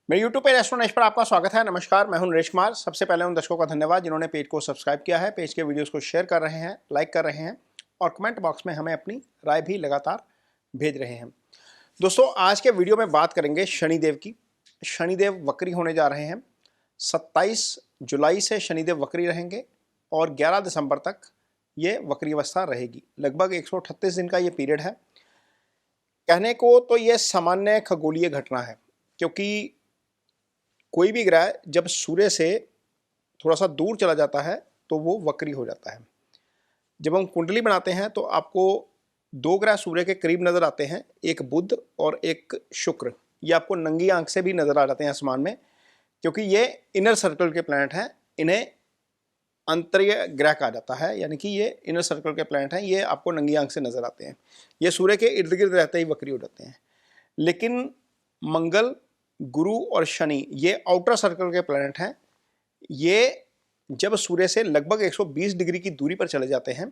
मेरे YouTube पे एस्ट्रोनॉइज पर आपका स्वागत है। नमस्कार, मैं हूं नरेश कुमार। सबसे पहले उन दर्शकों का धन्यवाद जिन्होंने पेज को सब्सक्राइब किया है, पेज के वीडियोस को शेयर कर रहे हैं, लाइक कर रहे हैं और कमेंट बॉक्स में हमें अपनी राय भी लगातार भेज रहे हैं। दोस्तों, आज के वीडियो में बात करेंगे शनिदेव की। शनिदेव वक्री होने जा रहे हैं। 27 जुलाई से शनिदेव वक्री रहेंगे और 11 दिसंबर तक ये वक्री अवस्था रहेगी। लगभग 138 दिन का ये पीरियड है। कहने को तो ये सामान्य खगोलीय घटना है, क्योंकि कोई भी ग्रह जब सूर्य से थोड़ा सा दूर चला जाता है तो वो वक्री हो जाता है। जब हम कुंडली बनाते हैं तो आपको दो ग्रह सूर्य के करीब नजर आते हैं, एक बुध और एक शुक्र। ये आपको नंगी आंख से भी नजर आ जाते हैं आसमान में, क्योंकि ये इनर सर्कल के प्लैनेट हैं। इन्हें अंतरीय ग्रह कहा जाता है, यानी कि ये इनर सर्कल के प्लैनेट हैं। ये आपको नंगी आंख से नजर आते हैं। ये सूर्य के इर्द गिर्द रहते ही वक्री हो जाते हैं। लेकिन मंगल, गुरु और शनि ये आउटर सर्कल के प्लैनेट हैं। ये जब सूर्य से लगभग 120 डिग्री की दूरी पर चले जाते हैं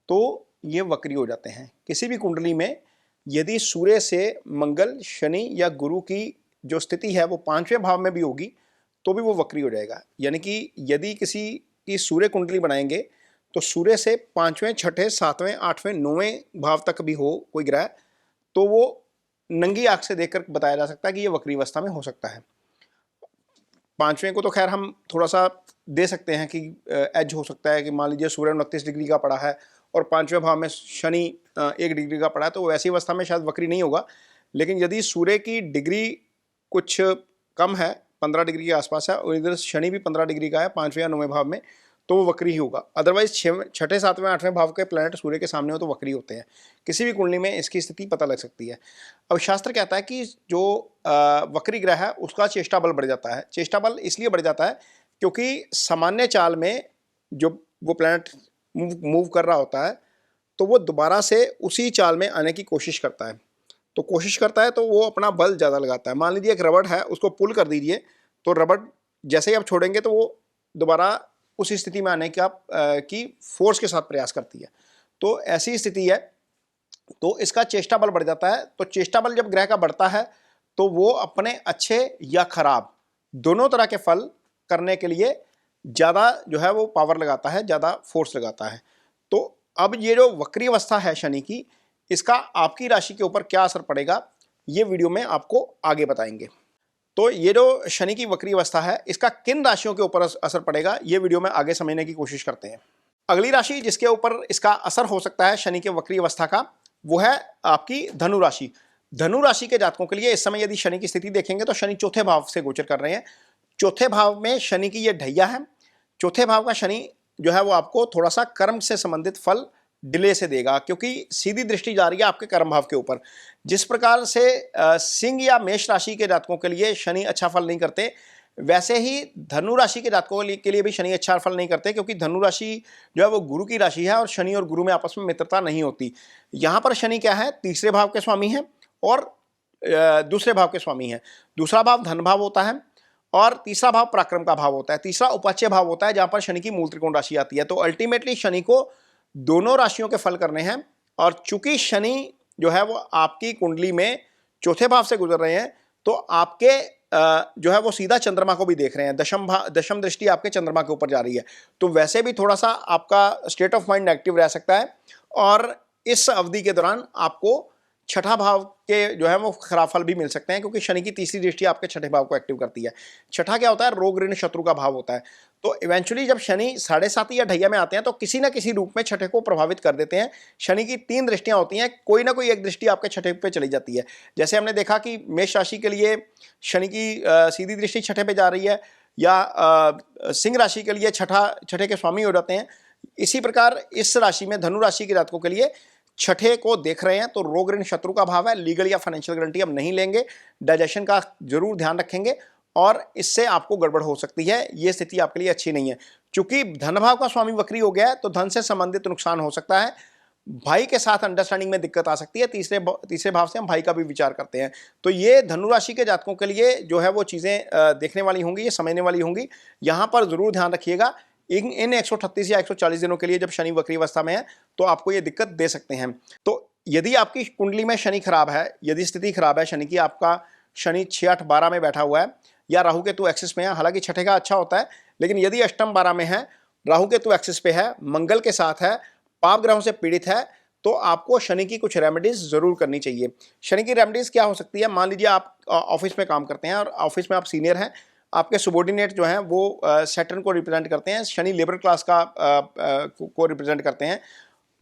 तो ये वक्री हो जाते हैं। किसी भी कुंडली में यदि सूर्य से मंगल, शनि या गुरु की जो स्थिति है वो 5वें भाव में भी होगी तो भी वो वक्री हो जाएगा। यानी कि यदि किसी की सूर्य कुंडली बनाएंगे तो सूर्य से 5वें, 6ठे, 7वें, 8वें, 9वें भाव तक भी हो कोई ग्रह तो वो नंगी आंख से देखकर बताया जा सकता है कि ये वक्री अवस्था में हो सकता है। 5वें को तो खैर हम थोड़ा सा दे सकते हैं कि एज हो सकता है कि मान लीजिए सूर्य 29 डिग्री का पड़ा है और 5वें भाव में शनि 1 डिग्री का पड़ा है, तो वैसी अवस्था में शायद वक्री नहीं होगा। लेकिन यदि सूर्य की डिग्री कुछ कम है, 15 डिग्री के आसपास है, और इधर शनि भी 15 डिग्री का है 5वें या 9वें भाव में, तो वो वक्री ही होगा। अदरवाइज 6ठे, 7वें, 8वें भाव के प्लैनेट सूर्य के सामने हो तो वक्री होते हैं। किसी भी कुंडली में इसकी स्थिति पता लग सकती है। अब शास्त्र कहता है कि जो वक्री ग्रह है उसका चेष्टा बल बढ़ जाता है। चेष्टा बल इसलिए बढ़ जाता है क्योंकि सामान्य चाल में जो वो प्लैनेट मूव कर रहा होता है तो वो दोबारा से उसी चाल में आने की कोशिश करता है। तो कोशिश करता है तो वो अपना बल ज़्यादा लगाता है। मान लीजिए एक रबड़ है, उसको पुल कर दीजिए तो रबड़ जैसे ही आप छोड़ेंगे तो वो दोबारा उस स्थिति में आने की फोर्स के साथ प्रयास करती है। तो ऐसी स्थिति है, तो इसका चेष्टा बल बढ़ जाता है। तो चेष्टा बल जब ग्रह का बढ़ता है तो वो अपने अच्छे या खराब दोनों तरह के फल करने के लिए ज़्यादा जो है वो पावर लगाता है, ज़्यादा फोर्स लगाता है। तो अब ये जो वक्री अवस्था है शनि की, इसका आपकी राशि के ऊपर क्या असर पड़ेगा ये वीडियो में आपको आगे बताएंगे। तो ये जो शनि की वक्री अवस्था है इसका किन राशियों के ऊपर असर पड़ेगा ये वीडियो में आगे समझने की कोशिश करते हैं। अगली राशि जिसके ऊपर इसका असर हो सकता है शनि के वक्री अवस्था का, वो है आपकी धनु राशि। धनु राशि के जातकों के लिए इस समय यदि शनि की स्थिति देखेंगे तो शनि चौथे भाव से गोचर कर रहे हैं। चौथे भाव में शनि की ये ढैया है। चौथे भाव का शनि जो है वो आपको थोड़ा सा कर्म से संबंधित फल डिले से देगा, क्योंकि सीधी दृष्टि जा रही है आपके कर्म भाव के ऊपर। जिस प्रकार से सिंह या मेष राशि के जातकों के लिए शनि अच्छा फल नहीं करते, वैसे ही धनु राशि के जातकों के लिए भी शनि अच्छा फल नहीं करते, क्योंकि धनु राशि जो है वो गुरु की राशि है और शनि और गुरु में आपस में मित्रता नहीं होती। यहाँ पर शनि क्या है, तीसरे भाव के स्वामी हैं और दूसरे भाव के स्वामी हैं। दूसरा भाव धन भाव होता है और तीसरा भाव पराक्रम का भाव होता है। तीसरा उपाच्य भाव होता है जहाँ पर शनि की मूल त्रिकोण राशि आती है। तो अल्टीमेटली शनि को दोनों राशियों के फल करने हैं। और चूंकि शनि जो है वो आपकी कुंडली में चौथे भाव से गुजर रहे हैं तो आपके जो है वो सीधा चंद्रमा को भी देख रहे हैं। दशम दृष्टि आपके चंद्रमा के ऊपर जा रही है, तो वैसे भी थोड़ा सा आपका स्टेट ऑफ माइंड नेगेटिव रह सकता है। और इस अवधि के दौरान आपको छठा भाव के जो है वो खराब फल भी मिल सकते हैं, क्योंकि शनि की तीसरी दृष्टि आपके छठे भाव को एक्टिव करती है। छठा क्या होता है, रोग ऋण शत्रु का भाव होता है। तो इवेंचुअली जब शनि 7.5 या ढैया में आते हैं तो किसी ना किसी रूप में छठे को प्रभावित कर देते हैं। शनि की 3 दृष्टियां होती हैं, कोई ना कोई एक दृष्टि आपके छठे पे चली जाती है। जैसे हमने देखा कि मेष राशि के लिए शनि की सीधी दृष्टि छठे पे जा रही है, या सिंह राशि के लिए छठे के स्वामी हो जाते हैं। इसी प्रकार इस राशि में धनु राशि के जातकों के लिए छठे को देख रहे हैं तो रोग ऋण शत्रु का भाव है। लीगल या फाइनेंशियल गारंटी हम नहीं लेंगे, डाइजेशन का जरूर ध्यान रखेंगे और इससे आपको गड़बड़ हो सकती है। ये स्थिति आपके लिए अच्छी नहीं है। चूंकि धन भाव का स्वामी वक्री हो गया है तो धन से संबंधित नुकसान हो सकता है। भाई के साथ अंडरस्टैंडिंग में दिक्कत आ सकती है। तीसरे भाव से हम भाई का भी विचार करते हैं। तो ये धनु राशि के जातकों के लिए जो है वो चीजें देखने वाली होंगी, ये समझने वाली होंगी। यहां पर जरूर ध्यान रखिएगा, इन 138 या 140 दिनों के लिए जब शनि वक्री अवस्था में है तो आपको ये दिक्कत दे सकते हैं। तो यदि आपकी कुंडली में शनि खराब है, यदि स्थिति खराब है शनि की, आपका शनि 6-8-12 में बैठा हुआ है या राहु केतु एक्सिस में है, हालांकि छठे का अच्छा होता है, लेकिन यदि अष्टम 12 में है, राहु केतु एक्सिस पे है, मंगल के साथ है, पाप ग्रहों से पीड़ित है, तो आपको शनि की कुछ रेमेडीज जरूर करनी चाहिए। शनि की रेमेडीज क्या हो सकती है? मान लीजिए आप ऑफिस में काम करते हैं और ऑफिस में आप सीनियर हैं, आपके सबॉर्डिनेट जो हैं वो सैटर्न को रिप्रेजेंट करते हैं, शनि लेबर क्लास को रिप्रेजेंट करते हैं।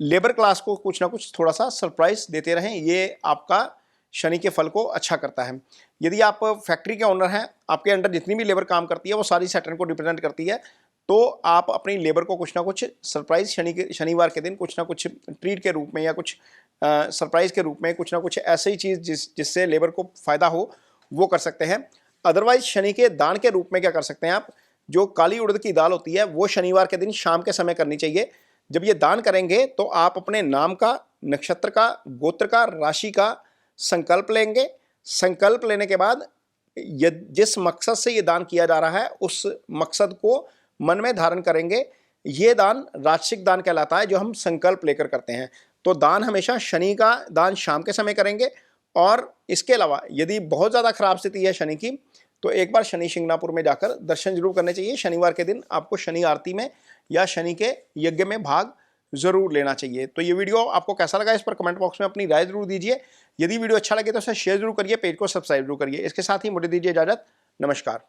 लेबर क्लास को कुछ ना कुछ थोड़ा सा सरप्राइज देते रहें, ये आपका शनि के फल को अच्छा करता है। यदि आप फैक्ट्री के ओनर हैं, आपके अंडर जितनी भी लेबर काम करती है वो सारी सैटर्न को रिप्रेजेंट करती है, तो आप अपनी लेबर को कुछ ना कुछ सरप्राइज शनिवार के दिन कुछ ना कुछ ट्रीट के रूप में या कुछ सरप्राइज के रूप में कुछ ना कुछ ऐसी चीज़ जिससे लेबर को फ़ायदा हो वो कर सकते हैं। अदरवाइज शनि के दान के रूप में क्या कर सकते हैं आप, जो काली उड़द की दाल होती है वो शनिवार के दिन शाम के समय करनी चाहिए। जब ये दान करेंगे तो आप अपने नाम का, नक्षत्र का, गोत्र का, राशि का संकल्प लेंगे। संकल्प लेने के बाद जिस मकसद से ये दान किया जा रहा है उस मकसद को मन में धारण करेंगे। ये दान राजसिक दान कहलाता है जो हम संकल्प लेकर करते हैं। तो दान हमेशा शनि का दान शाम के समय करेंगे। और इसके अलावा यदि बहुत ज़्यादा खराब स्थिति है शनि की, तो एक बार शनि शिंगणापुर में जाकर दर्शन जरूर करने चाहिए। शनिवार के दिन आपको शनि आरती में या शनि के यज्ञ में भाग जरूर लेना चाहिए। तो ये वीडियो आपको कैसा लगा इस पर कमेंट बॉक्स में अपनी राय जरूर दीजिए। यदि वीडियो अच्छा लगे तो उसे शेयर जरूर करिए, पेज को सब्सक्राइब जरूर करिए। इसके साथ ही मुझे दीजिए इजाजत। नमस्कार।